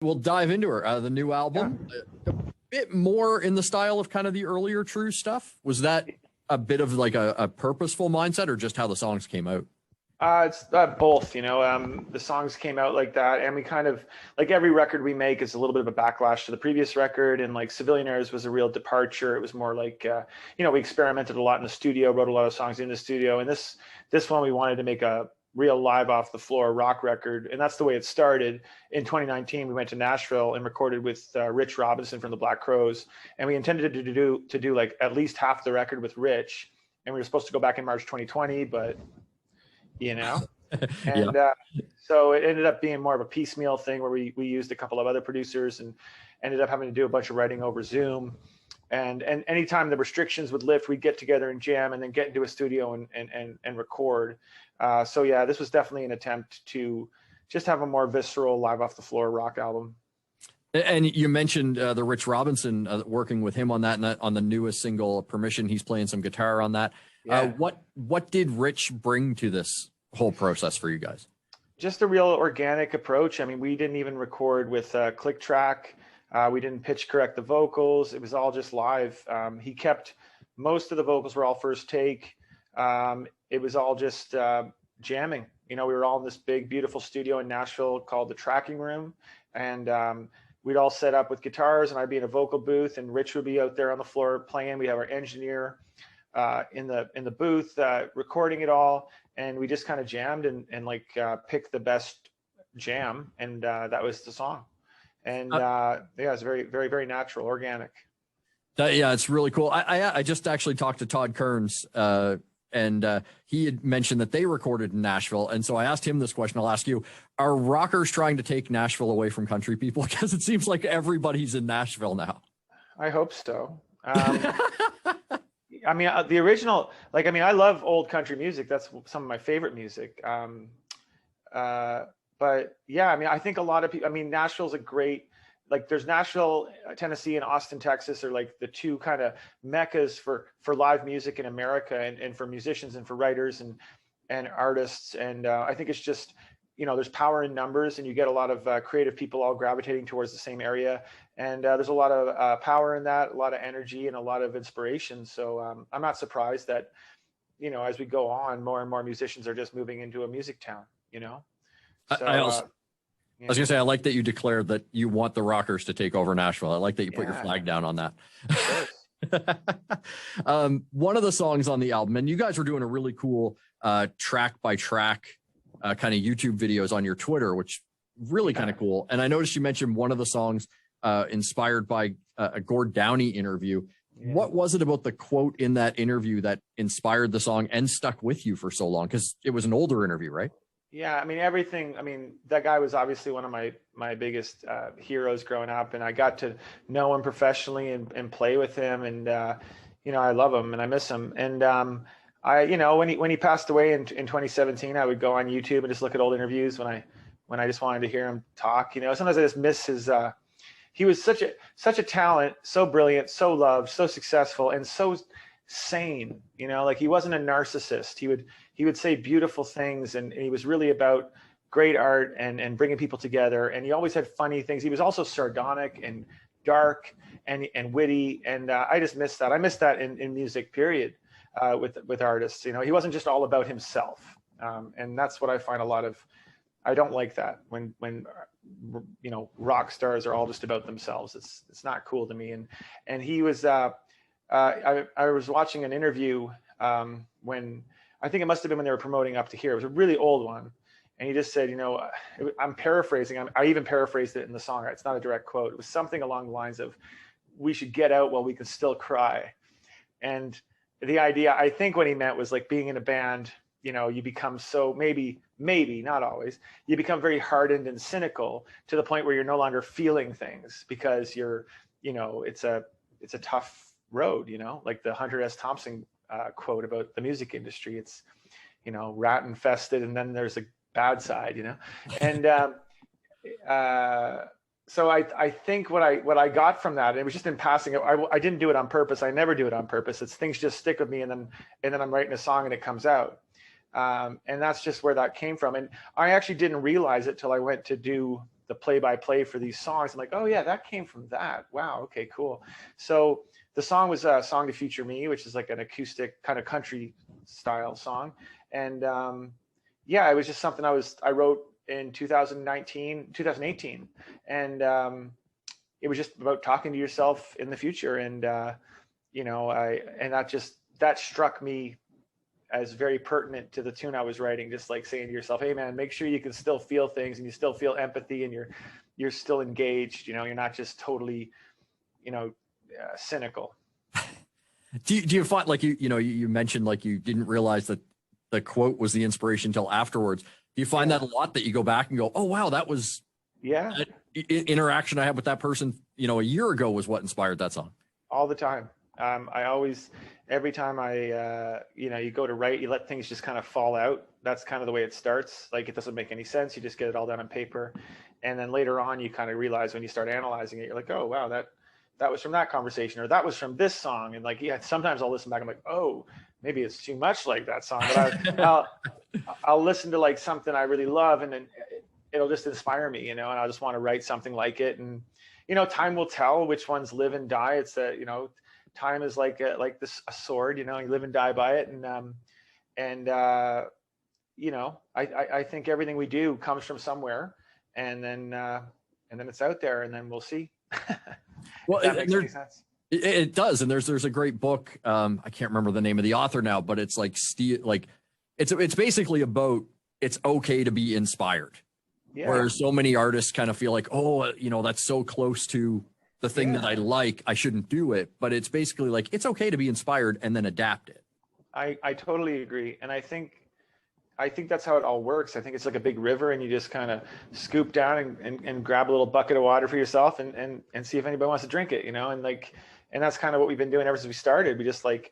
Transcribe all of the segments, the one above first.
we'll dive into her. The new album, a bit more in the style of kind of the earlier Trews stuff. Was that a bit of like a purposeful mindset, or just how the songs came out? It's both, the songs came out like that, and we kind of, like every record we make is a little bit of a backlash to the previous record, and like Civilianaires was a real departure. It was more like, we experimented a lot in the studio, wrote a lot of songs in the studio, and this one we wanted to make a real live off the floor rock record, and that's the way it started. In 2019, we went to Nashville and recorded with Rich Robinson from the Black Crowes, and we intended to do like at least half the record with Rich, and we were supposed to go back in March 2020, but and so it ended up being more of a piecemeal thing where we used a couple of other producers and ended up having to do a bunch of writing over Zoom. And anytime the restrictions would lift, we'd get together and jam and then get into a studio and record. So yeah, this was definitely an attempt to just have a more visceral, live off the floor rock album. And you mentioned the Rich Robinson, working with him on that, and on the newest single, Permission. He's playing some guitar on that. Yeah. What did Rich bring to this whole process for you guys? Just a real organic approach. I mean, we didn't even record with a click track. We didn't pitch correct the vocals. It was all just live. He kept most of the vocals were all first take. It was all just jamming. We were all in this big, beautiful studio in Nashville called the Tracking Room, and we'd all set up with guitars, and I'd be in a vocal booth, and Rich would be out there on the floor playing. We have our engineer in the booth recording it all, and we just kind of jammed and picked the best jam, and that was the song. And it's very, very, very natural, organic. Yeah, it's really cool. I just actually talked to Todd Kearns, and he had mentioned that they recorded in Nashville, and so I asked him this question. I'll ask you: are rockers trying to take Nashville away from country people? Because it seems like everybody's in Nashville now. I hope so. I mean, the original, I love old country music. That's some of my favorite music. But yeah, I mean, I think a lot of people, Nashville's a great, there's Nashville, Tennessee, and Austin, Texas are like the two kind of meccas for live music in America, and for musicians and for writers and artists. And I think it's just, there's power in numbers, and you get a lot of creative people all gravitating towards the same area. And there's a lot of power in that, a lot of energy, and a lot of inspiration. So I'm not surprised that, as we go on, more and more musicians are just moving into a music town, So, I was gonna say, I like that you declared that you want the rockers to take over Nashville. I like that you put your flag down on that. One of the songs on the album, and you guys were doing a really cool track by track kind of YouTube videos on your Twitter, which really kind of cool. And I noticed you mentioned one of the songs inspired by a Gord Downey interview. Yeah. What was it about the quote in that interview that inspired the song and stuck with you for so long? Because it was an older interview, right? Yeah, that guy was obviously one of my biggest heroes growing up, and I got to know him professionally and play with him, and I love him and I miss him. And when he passed away in 2017, I would go on YouTube and just look at old interviews when I just wanted to hear him talk. Sometimes I just miss his. He was such a talent, so brilliant, so loved, so successful, and so sane. He wasn't a narcissist. He would say beautiful things, and he was really about great art and bringing people together. And he always had funny things. He was also sardonic and dark and witty. And I just miss that. I miss that in music, period, with artists. He wasn't just all about himself. And that's what I find I don't like that when rock stars are all just about themselves. It's not cool to me. And he was, I was watching an interview when, I think it must have been when they were promoting Up to Here. It was a really old one. And he just said, I'm paraphrasing. I even paraphrased it in the song. It's not a direct quote. It was something along the lines of, we should get out while we can still cry. And the idea, I think what he meant was like being in a band, you become so, maybe, not always, you become very hardened and cynical to the point where you're no longer feeling things because you're, it's a tough road, like the Hunter S. Thompson quote about the music industry. It's, rat infested, and then there's a bad side, and so I think what I got from that, and it was just in passing. I didn't do it on purpose. I never do it on purpose. It's things just stick with me, and then I'm writing a song and it comes out, and that's just where that came from. And I actually didn't realize it till I went to do the play-by-play for these songs. I'm like, oh yeah, that came from that. Wow. Okay, cool. So the song was a song to feature me, which is like an acoustic kind of country style song. And yeah, it was just something I wrote in 2018. And it was just about talking to yourself in the future. And, that struck me as very pertinent to the tune I was writing, just like saying to yourself, hey man, make sure you can still feel things and you still feel empathy and you're still engaged, you're not just totally, cynical. Do you find, like, you mentioned, like, you didn't realize that the quote was the inspiration until afterwards. Do you find that a lot, that you go back and go, oh wow, that was that interaction I had with that person, a year ago was what inspired that song? All the time. I always, every time you go to write, you let things just kind of fall out. That's kind of the way it starts. Like, it doesn't make any sense. You just get it all down on paper. And then later on, you kind of realize when you start analyzing it, you're like, oh, wow, that was from that conversation, or that was from this song. And like, yeah, sometimes I'll listen back. I'm like, oh, maybe it's too much like that song. But I'll listen to like something I really love, and then it'll just inspire me, and I just want to write something like it. And, time will tell which ones live and die. It's time is like a sword, you live and die by it. And I think everything we do comes from somewhere, and then it's out there, and then we'll see. Well, that makes any sense. It does. And there's a great book. I can't remember the name of the author now, but it's like it's basically about, it's okay to be inspired. Yeah. Whereas so many artists kind of feel like, oh, that's so close to the thing that I like, I shouldn't do it. But it's basically like, it's okay to be inspired and then adapt it. I totally agree. And I think that's how it all works. I think it's like a big river, and you just kind of scoop down and grab a little bucket of water for yourself and see if anybody wants to drink it, and that's kind of what we've been doing ever since we started.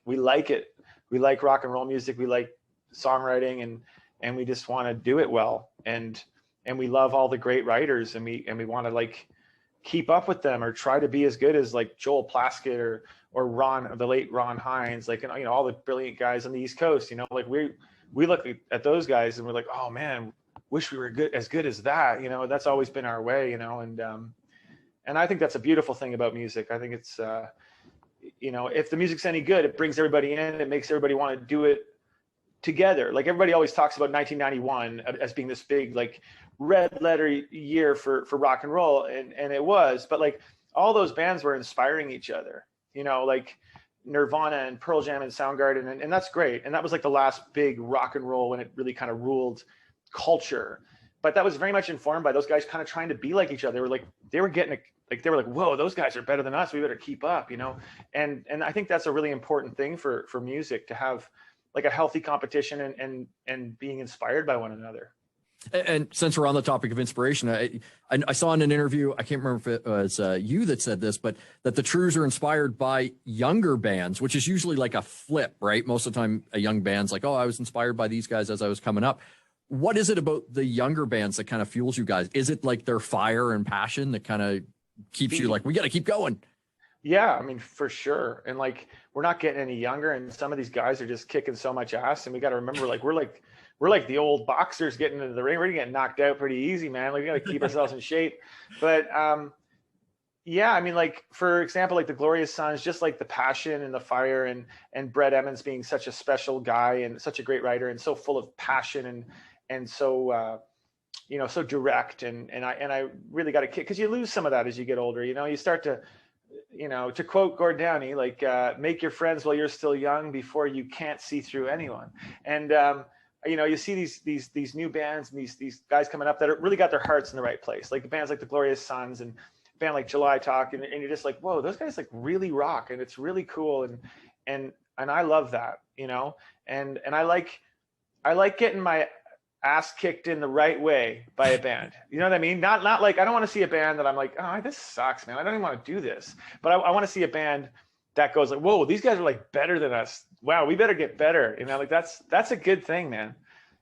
We like it. We like rock and roll music. We like songwriting, and we just want to do it well. And we love all the great writers, and we want to like keep up with them, or try to be as good as like Joel Plaskett or the late Ron Hines, like, all the brilliant guys on the East Coast, like we look at those guys and we're like, oh man, wish we were as good as that. That's always been our way, and I think that's a beautiful thing about music. I think it's, if the music's any good, it brings everybody in, it makes everybody want to do it together. Like, everybody always talks about 1991 as being this big, like, red letter year for rock and roll. And it was, but like, all those bands were inspiring each other, like Nirvana and Pearl Jam and Soundgarden, and that's great. And that was like the last big rock and roll when it really kind of ruled culture. But that was very much informed by those guys kind of trying to be like each other. They were like, whoa, those guys are better than us, we better keep up, and I think that's a really important thing for music, to have like a healthy competition and being inspired by one another. And since we're on the topic of inspiration, I saw in an interview, I can't remember if it was you that said this, but that the Trews are inspired by younger bands, which is usually like a flip, right? Most of the time, a young band's like, oh, I was inspired by these guys as I was coming up. What is it about the younger bands that kind of fuels you guys? Is it like their fire and passion that kind of keeps you like, we got to keep going? Yeah, I mean, for sure. And like, we're not getting any younger, and some of these guys are just kicking so much ass. And we got to remember, like, we're like the old boxers getting into the ring. We're getting knocked out pretty easy, man. Like, we got to keep ourselves in shape. But yeah, I mean, like, for example, like the Glorious Sons, just like the passion and the fire, and Brett Emmons being such a special guy and such a great writer and so full of passion and so so direct. And I really got a kick, because you lose some of that as you get older. You start to, to quote Gord Downey, like, make your friends while you're still young before you can't see through anyone. And you see these new bands and these guys coming up that are really got their hearts in the right place, like the bands like the Glorious Sons and a band like July Talk, and you're just like, whoa, those guys like really rock, and it's really cool, and I love that, and I like getting my ass kicked in the right way by a band. You know what I mean? Not like, I don't want to see a band that I'm like, oh, this sucks, man, I don't even want to do this. But I want to see a band that goes like, whoa, these guys are like better than us. Wow, we better get better. Like, that's a good thing, man.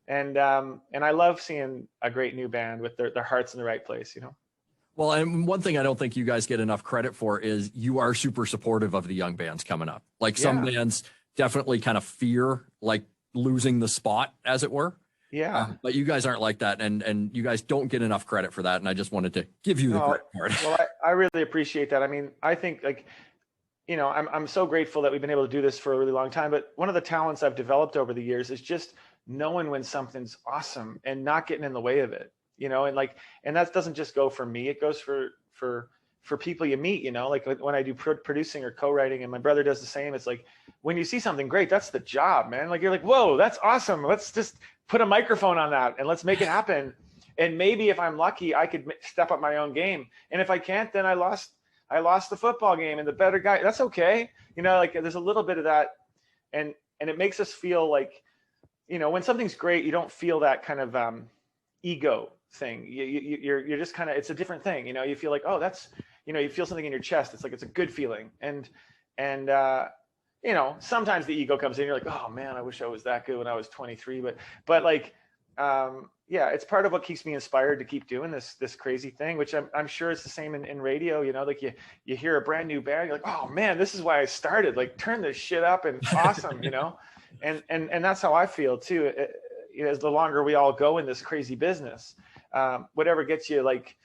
And I love seeing a great new band with their hearts in the right place, Well, and one thing I don't think you guys get enough credit for is you are super supportive of the young bands coming up. Like, some bands definitely kind of fear like losing the spot, as it were. Yeah. But you guys aren't like that, and you guys don't get enough credit for that. And I just wanted to give you the No, credit for it. well, I really appreciate that. I mean, I think like, I'm so grateful that we've been able to do this for a really long time. But one of the talents I've developed over the years is just knowing when something's awesome and not getting in the way of it, and like, and that doesn't just go for me. It goes for people you meet, like when I do producing or co-writing, and my brother does the same. It's like, when you see something great, that's the job, man. Like, you're like, whoa, that's awesome. Let's just put a microphone on that and let's make it happen. And maybe if I'm lucky, I could step up my own game. And if I can't, then I lost the football game and the better guy. That's okay. Like, there's a little bit of that. And it makes us feel like, when something's great, you don't feel that kind of ego thing. You're just kind of, it's a different thing. You feel like, oh, that's, you feel something in your chest. It's like, it's a good feeling. And sometimes the ego comes in, you're like, oh man, I wish I was that good when I was 23. But like, yeah, it's part of what keeps me inspired to keep doing this crazy thing, which I'm sure it's the same in radio. Like you hear a brand new band, you're like, oh man, this is why I started. Like, turn this shit up and awesome, and that's how I feel too. As the longer we all go in this crazy business, whatever gets you like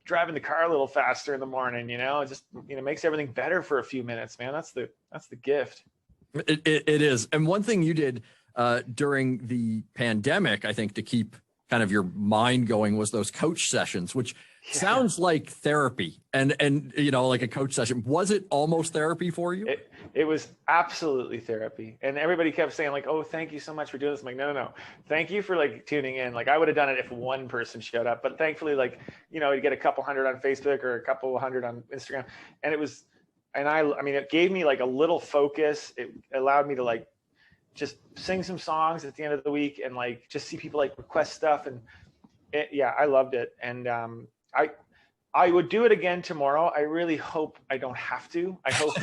driving the car a little faster in the morning, it just makes everything better for a few minutes, man. That's the gift. It is. And one thing you did during the pandemic, I think, to keep kind of your mind going, was those coach sessions, which sounds like therapy and like a coach session. Was it almost therapy for you? It was absolutely therapy. And everybody kept saying like, oh, thank you so much for doing this. I'm like, no. Thank you for like tuning in. Like, I would have done it if one person showed up, but thankfully, like, you get a couple hundred on Facebook or a couple hundred on Instagram. And it gave me like a little focus. It allowed me to like just sing some songs at the end of the week and like just see people like request stuff. And I loved it. And I would do it again tomorrow. I really hope I don't have to. I hope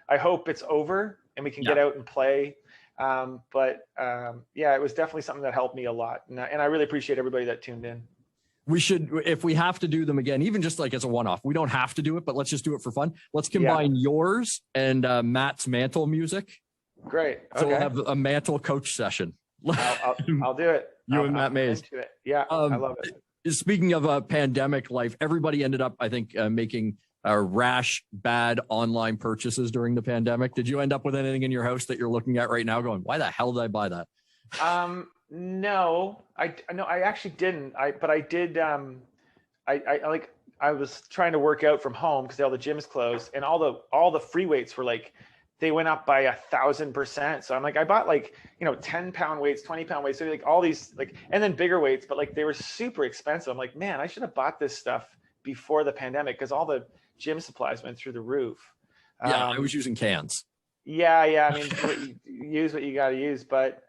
I hope it's over and we can get out and play. It was definitely something that helped me a lot. And I really appreciate everybody that tuned in. We should, if we have to do them again, even just like as a one-off, we don't have to do it, but let's just do it for fun. Let's combine yours and Matt's mantle music. Great. Okay. So we'll have a mantle coach session. I'll do it. And Matt Mays. Yeah, I love it. Speaking of pandemic life, everybody ended up, I think, making rash, bad online purchases during the pandemic. Did you end up with anything in your house that you're looking at right now going, why the hell did I buy that? No, I actually didn't. But I did. I was trying to work out from home because all the gyms closed and all the free weights were like, they went up by 1,000%. So I'm like, I bought like, 10-pound weights, 20-pound weights. So like all these like, and then bigger weights, but like they were super expensive. I'm like, man, I should have bought this stuff before the pandemic because all the gym supplies went through the roof. Yeah, I was using cans. Yeah. I mean, use what you got to use. But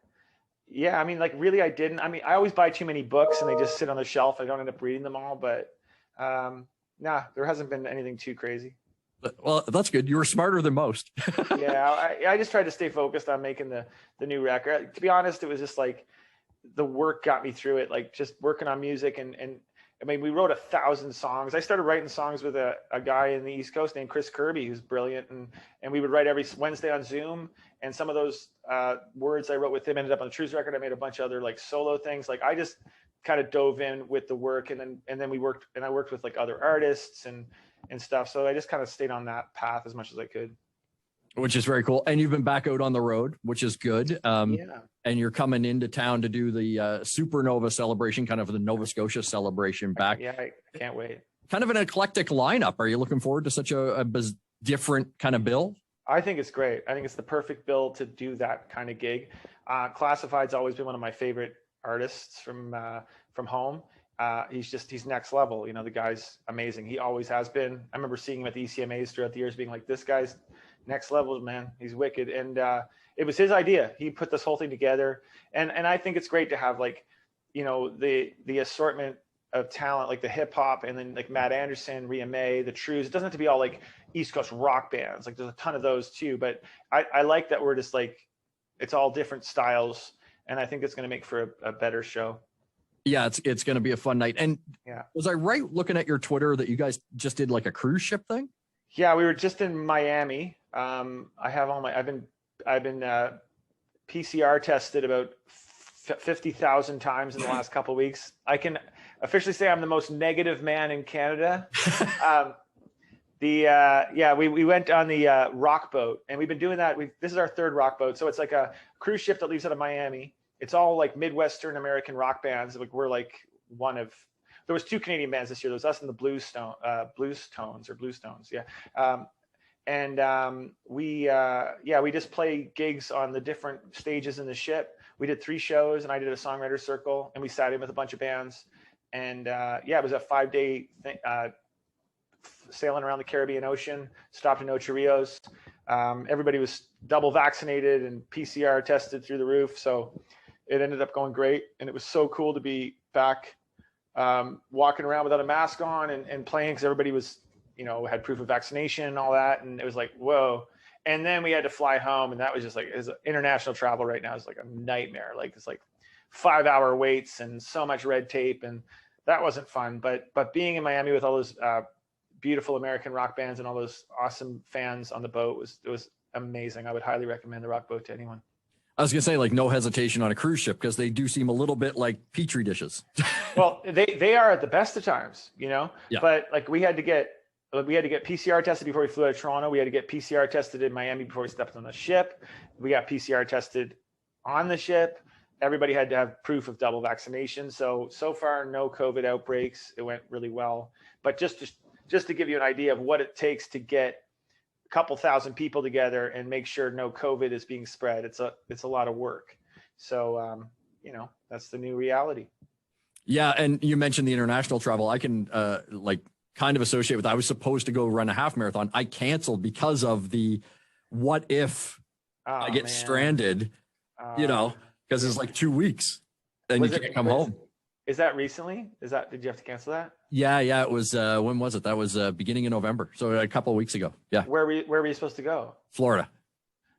yeah, I mean, like really, I didn't. I mean, I always buy too many books and they just sit on the shelf. I don't end up reading them all. But there hasn't been anything too crazy. Well, that's good. You were smarter than most. Yeah, I just tried to stay focused on making the new record. To be honest, it was just like the work got me through it, like just working on music. And I mean, we wrote 1,000 songs. I started writing songs with a guy in the East Coast named Chris Kirby, who's brilliant. And we would write every Wednesday on Zoom. And some of those words I wrote with him ended up on the Trews record. I made a bunch of other like solo things. Like I just kind of dove in with the work and then we worked, and I worked with like other artists and stuff. So I just kind of stayed on that path as much as I could. Which is very cool. And you've been back out on the road, which is good. And you're coming into town to do the Supernova Celebration, kind of the Nova Scotia celebration back. Yeah, I can't wait. Kind of an eclectic lineup. Are you looking forward to such a different kind of bill? I think it's great. I think it's the perfect bill to do that kind of gig. Classified's always been one of my favorite artists from home. He's next level. The guy's amazing. He always has been. I remember seeing him at the ECMAs throughout the years being like, this guy's next level, man. He's wicked. And it was his idea. He put this whole thing together. And I think it's great to have like, the assortment of talent, like the hip hop and then like Matt Anderson, Rhea May, the Trews. It doesn't have to be all like East Coast rock bands. Like there's a ton of those too. But I like that we're just like, it's all different styles. And I think it's going to make for a better show. Yeah, it's going to be a fun night. And was I right looking at your Twitter that you guys just did like a cruise ship thing? Yeah, we were just in Miami. I've been PCR tested about 50,000 times in the last couple of weeks. I can officially say I'm the most negative man in Canada. We went on the rock boat, and we've been doing that. This is our third rock boat. So it's like a cruise ship that leaves out of Miami. It's all like Midwestern American rock bands. Like we're like there was 2 Canadian bands this year. There was us and the Bluestones. Yeah. We just play gigs on the different stages in the ship. We did 3 shows, and I did a songwriter circle, and we sat in with a bunch of bands. And it was a 5-day thing, sailing around the Caribbean Ocean, stopped in Ocho Rios. Everybody was double vaccinated and PCR tested through the roof. So it ended up going great. And it was so cool to be back walking around without a mask on and playing, because everybody was, had proof of vaccination and all that. And it was like, whoa. And then we had to fly home. And that was just like, international travel right now is like a nightmare. Like it's like 5-hour waits and so much red tape. And that wasn't fun. But being in Miami with all those beautiful American rock bands and all those awesome fans on the boat was amazing. I would highly recommend the rock boat to anyone. I was gonna say, like, no hesitation on a cruise ship, because they do seem a little bit like petri dishes. Well, they are at the best of times, Yeah. But like we had to get PCR tested before we flew out of Toronto. We had to get PCR tested in Miami before we stepped on the ship. We got PCR tested on the ship. Everybody had to have proof of double vaccination. So far, no COVID outbreaks. It went really well. But just to give you an idea of what it takes to get a couple thousand people together and make sure no COVID is being spread, it's a lot of work. So, that's the new reality. Yeah. And you mentioned the international travel. I can kind of associate with, I was supposed to go run a half marathon. I canceled because of the, what if I get stranded, because it's like 2 weeks and you can't come home. Is that recently? Did you have to cancel that? Yeah. It was, when was it? That was beginning of November. So a couple of weeks ago. Yeah. Where were you supposed to go? Florida.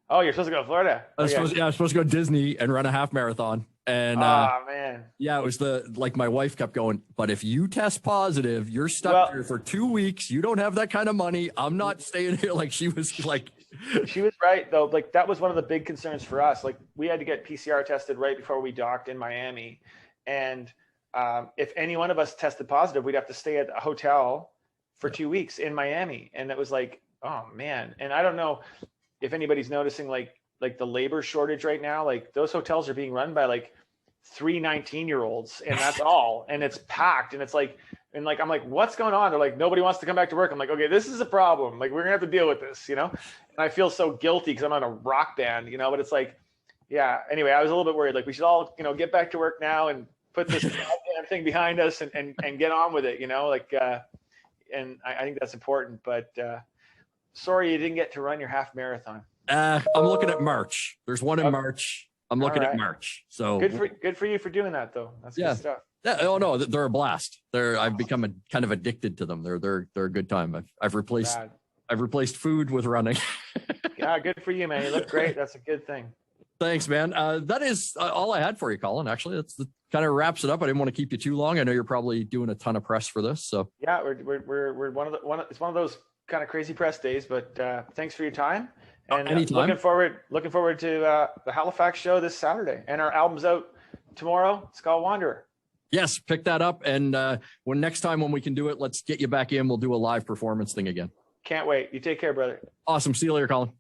Oh, you're supposed to go to Florida? I was supposed to go to Disney and run a half marathon. And man. Yeah, it was my wife kept going, but if you test positive, you're stuck here for 2 weeks. You don't have that kind of money. I'm not staying here. Like she was like, she was right though. Like that was one of the big concerns for us. Like we had to get PCR tested right before we docked in Miami. And if any one of us tested positive, we'd have to stay at a hotel for 2 weeks in Miami. And it was like, oh man. And I don't know if anybody's noticing like the labor shortage right now. Like those hotels are being run by like 3 19-year-olds, and that's all. And it's packed. And it's like, I'm like, what's going on? They're like, nobody wants to come back to work. I'm like, okay, this is a problem. Like we're gonna have to deal with this, And I feel so guilty because I'm on a rock band, but it's like, yeah. Anyway, I was a little bit worried. Like we should all, get back to work now and put this goddamn thing behind us and get on with it, and I think that's important. But sorry you didn't get to run your half marathon. I'm looking at March. There's one in March. I'm looking at March. So good for you for doing that though. That's good stuff. Yeah. Oh no, they're a blast. I've become kind of addicted to them. They're a good time. I've replaced food with running. Yeah, good for you, man. You look great. That's a good thing. Thanks, man. That is all I had for you, Colin. Actually, that's kind of wraps it up. I didn't want to keep you too long. I know you're probably doing a ton of press for this. So yeah, we're it's one of those kind of crazy press days. But thanks for your time. And looking forward to the Halifax show this Saturday, and our album's out tomorrow. It's called Wanderer. Yes, pick that up, and next time when we can do it, let's get you back in. We'll do a live performance thing again. Can't wait. You take care, brother. Awesome. See you later, Colin.